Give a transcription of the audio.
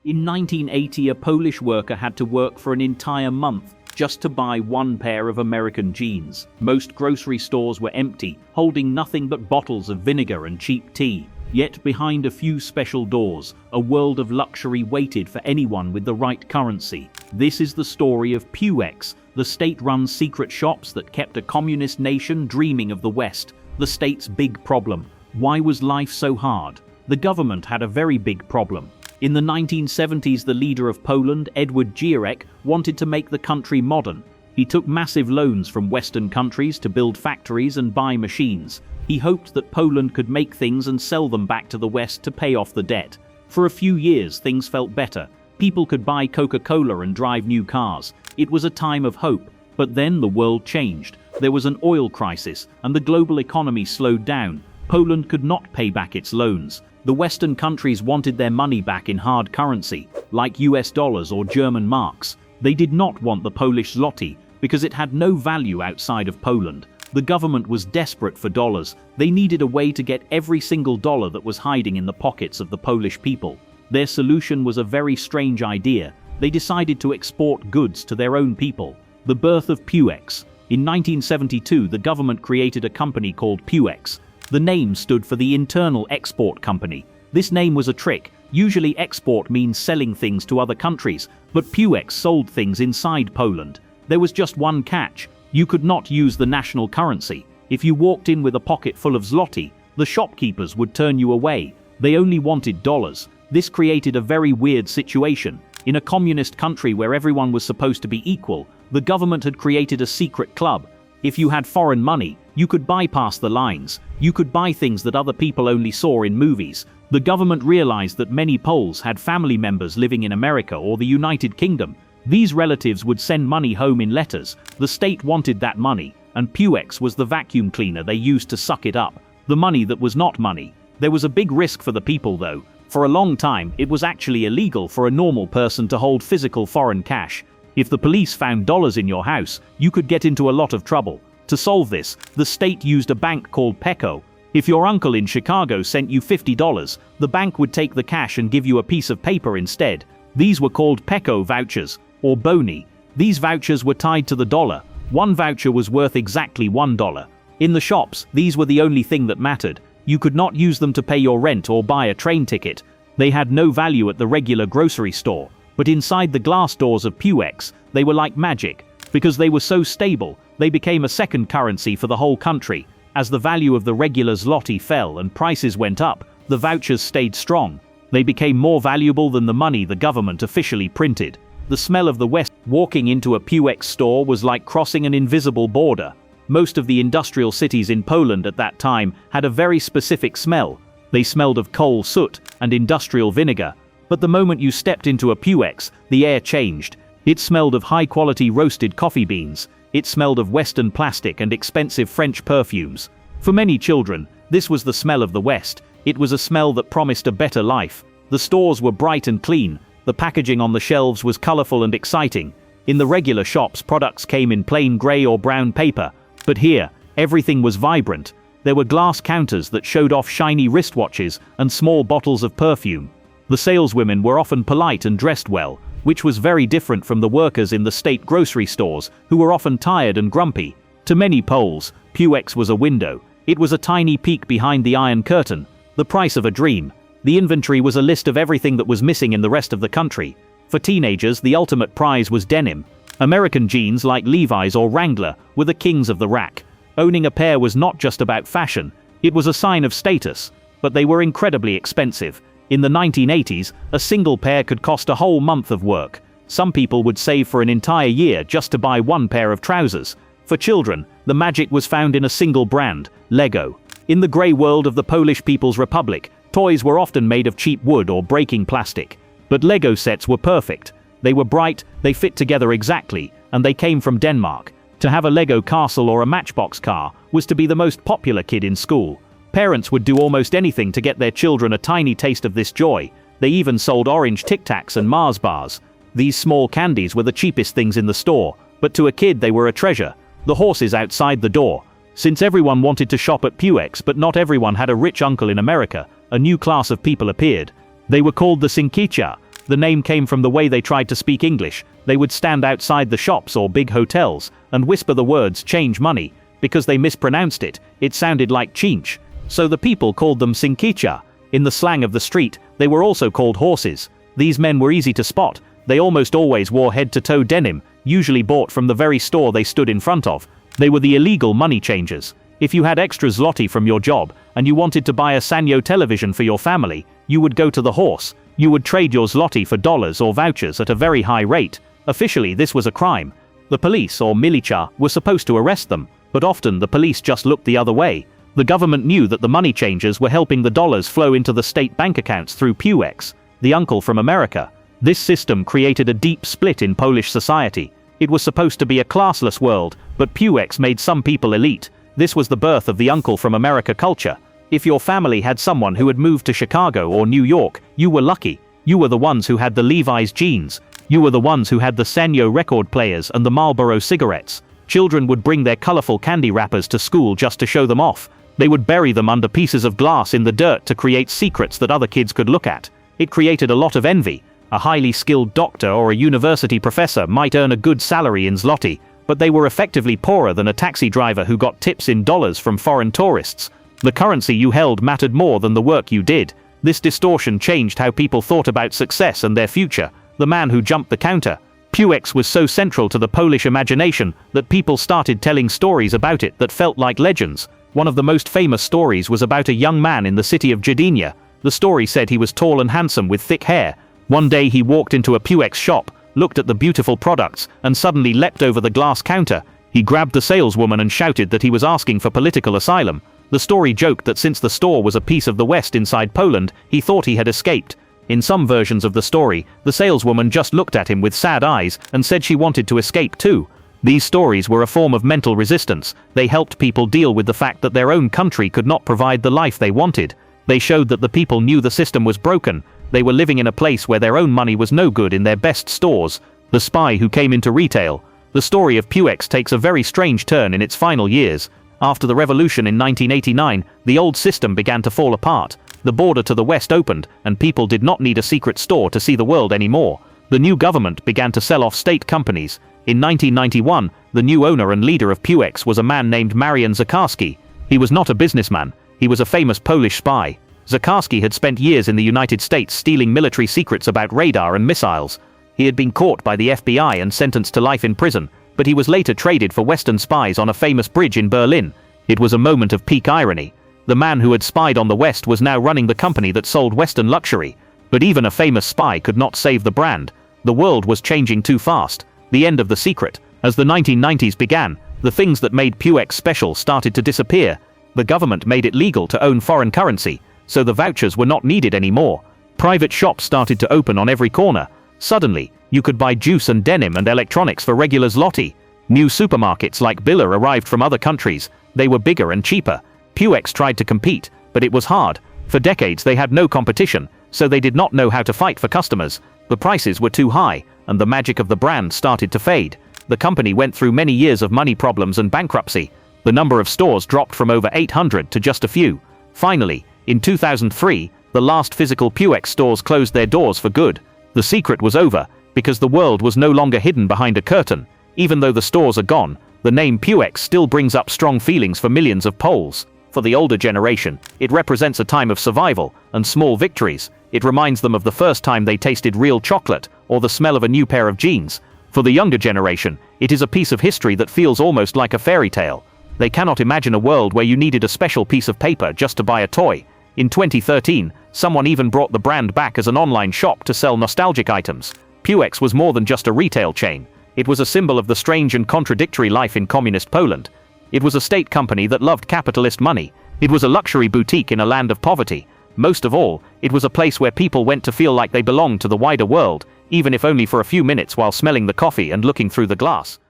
In 1980, a Polish worker had to work for an entire month just to buy one pair of American jeans. Most grocery stores were empty, holding nothing but bottles of vinegar and cheap tea. Yet behind a few special doors, a world of luxury waited for anyone with the right currency. This is the story of Pewex, the state-run secret shops that kept a communist nation dreaming of the West. The state's big problem. Why was life so hard? The government had a very big problem. In the 1970s, the leader of Poland, Edward Gierek, wanted to make the country modern. He took massive loans from Western countries to build factories and buy machines. He hoped that Poland could make things and sell them back to the West to pay off the debt. For a few years, things felt better. People could buy Coca-Cola and drive new cars. It was a time of hope. But then the world changed. There was an oil crisis, and the global economy slowed down. Poland could not pay back its loans. The Western countries wanted their money back in hard currency, like US dollars or German marks. They did not want the Polish zloty, because it had no value outside of Poland. The government was desperate for dollars. They needed a way to get every single dollar that was hiding in the pockets of the Polish people. Their solution was a very strange idea. They decided to export goods to their own people. The birth of Pewex. In 1972, the government created a company called Pewex. The name stood for the Internal Export Company. This name was a trick. Usually export means selling things to other countries, but Pewex sold things inside Poland. There was just one catch. You could not use the national currency. If you walked in with a pocket full of zloty, the shopkeepers would turn you away. They only wanted dollars. This created a very weird situation. In a communist country where everyone was supposed to be equal, the government had created a secret club. If you had foreign money, you could bypass the lines. You could buy things that other people only saw in movies. The government realized that many Poles had family members living in America or the United Kingdom. These relatives would send money home in letters. The state wanted that money, and Pewex was the vacuum cleaner they used to suck it up. The money that was not money. There was a big risk for the people though. For a long time, it was actually illegal for a normal person to hold physical foreign cash. If the police found dollars in your house, you could get into a lot of trouble. To solve this, the state used a bank called Peco. If your uncle in Chicago sent you $50, the bank would take the cash and give you a piece of paper instead. These were called Peco vouchers, or boni. These vouchers were tied to the dollar. One voucher was worth exactly $1. In the shops, these were the only thing that mattered. You could not use them to pay your rent or buy a train ticket. They had no value at the regular grocery store. But inside the glass doors of Pewex, they were like magic. Because they were so stable, they became a second currency for the whole country. As the value of the regular zloty fell and prices went up, the vouchers stayed strong. They became more valuable than the money the government officially printed. The smell of the West. Walking into a Pewex store was like crossing an invisible border. Most of the industrial cities in Poland at that time had a very specific smell. They smelled of coal soot and industrial vinegar. But the moment you stepped into a Pewex, the air changed. It smelled of high-quality roasted coffee beans. It smelled of Western plastic and expensive French perfumes. For many children, this was the smell of the West. It was a smell that promised a better life. The stores were bright and clean. The packaging on the shelves was colorful and exciting. In the regular shops, products came in plain gray or brown paper. But here, everything was vibrant. There were glass counters that showed off shiny wristwatches and small bottles of perfume. The saleswomen were often polite and dressed well, which was very different from the workers in the state grocery stores, who were often tired and grumpy. To many Poles, Pewex was a window. It was a tiny peek behind the Iron Curtain, the price of a dream. The inventory was a list of everything that was missing in the rest of the country. For teenagers, the ultimate prize was denim. American jeans like Levi's or Wrangler were the kings of the rack. Owning a pair was not just about fashion, it was a sign of status. But they were incredibly expensive. In the 1980s, a single pair could cost a whole month of work. Some people would save for an entire year just to buy one pair of trousers. For children, the magic was found in a single brand, Lego. In the grey world of the Polish People's Republic, toys were often made of cheap wood or breaking plastic. But Lego sets were perfect. They were bright, they fit together exactly, and they came from Denmark. To have a Lego castle or a Matchbox car was to be the most popular kid in school. Parents would do almost anything to get their children a tiny taste of this joy. They even sold orange Tic Tacs and Mars bars. These small candies were the cheapest things in the store, but to a kid they were a treasure. The horses outside the door. Since everyone wanted to shop at Pewex, but not everyone had a rich uncle in America, a new class of people appeared. They were called the Sinkicia. The name came from the way they tried to speak English. They would stand outside the shops or big hotels and whisper the words "change money." Because they mispronounced it, it sounded like chinch. So the people called them sinkicha. In the slang of the street, they were also called horses. These men were easy to spot. They almost always wore head-to-toe denim, usually bought from the very store they stood in front of. They were the illegal money changers. If you had extra zloty from your job, and you wanted to buy a Sanyo television for your family, you would go to the horse. You would trade your zloty for dollars or vouchers at a very high rate. Officially, this was a crime. The police, or militia, were supposed to arrest them, but often the police just looked the other way. The government knew that the money changers were helping the dollars flow into the state bank accounts through Pewex, the uncle from America. This system created a deep split in Polish society. It was supposed to be a classless world, but Pewex made some people elite. This was the birth of the uncle from America culture. If your family had someone who had moved to Chicago or New York, you were lucky. You were the ones who had the Levi's jeans. You were the ones who had the Sanyo record players and the Marlboro cigarettes. Children would bring their colorful candy wrappers to school just to show them off. They would bury them under pieces of glass in the dirt to create secrets that other kids could look at. It created a lot of envy. A highly skilled doctor or a university professor might earn a good salary in zloty, but they were effectively poorer than a taxi driver who got tips in dollars from foreign tourists. The currency you held mattered more than the work you did. This distortion changed how people thought about success and their future. The man who jumped the counter. Pewex was so central to the Polish imagination that people started telling stories about it that felt like legends. One of the most famous stories was about a young man in the city of Gdynia. The story said he was tall and handsome with thick hair. One day he walked into a Pewex shop, looked at the beautiful products, and suddenly leapt over the glass counter. He grabbed the saleswoman and shouted that he was asking for political asylum. The story joked that since the store was a piece of the West inside Poland, he thought he had escaped. In some versions of the story, the saleswoman just looked at him with sad eyes and said she wanted to escape too. These stories were a form of mental resistance. They helped people deal with the fact that their own country could not provide the life they wanted. They showed that the people knew the system was broken. They were living in a place where their own money was no good in their best stores. The spy who came into retail. The story of Pewex takes a very strange turn in its final years. After the revolution in 1989, the old system began to fall apart. The border to the west opened, and people did not need a secret store to see the world anymore. The new government began to sell off state companies. In 1991, the new owner and leader of Pewex was a man named Marian Zakarski. He was not a businessman. He was a famous Polish spy. Zakarski had spent years in the United States stealing military secrets about radar and missiles. He had been caught by the FBI and sentenced to life in prison, but he was later traded for Western spies on a famous bridge in Berlin. It was a moment of peak irony. The man who had spied on the West was now running the company that sold Western luxury. But even a famous spy could not save the brand. The world was changing too fast. The end of the secret. As the 1990s began, the things that made Pewex special started to disappear. The government made it legal to own foreign currency, so the vouchers were not needed anymore. Private shops started to open on every corner. Suddenly, you could buy juice and denim and electronics for regular zloty. New supermarkets like Billa arrived from other countries. They were bigger and cheaper. Pewex tried to compete, but it was hard. For decades they had no competition, so they did not know how to fight for customers. The prices were too high, and the magic of the brand started to fade. The company went through many years of money problems and bankruptcy. The number of stores dropped from over 800 to just a few. Finally, in 2003, the last physical Pewex stores closed their doors for good. The secret was over, because the world was no longer hidden behind a curtain. Even though the stores are gone, the name Pewex still brings up strong feelings for millions of Poles. For the older generation, it represents a time of survival and small victories. It reminds them of the first time they tasted real chocolate or the smell of a new pair of jeans. For the younger generation, it is a piece of history that feels almost like a fairy tale. They cannot imagine a world where you needed a special piece of paper just to buy a toy. In 2013, someone even brought the brand back as an online shop to sell nostalgic items. Pewex was more than just a retail chain. It was a symbol of the strange and contradictory life in communist Poland. It was a state company that loved capitalist money. It was a luxury boutique in a land of poverty. Most of all, it was a place where people went to feel like they belonged to the wider world, even if only for a few minutes while smelling the coffee and looking through the glass.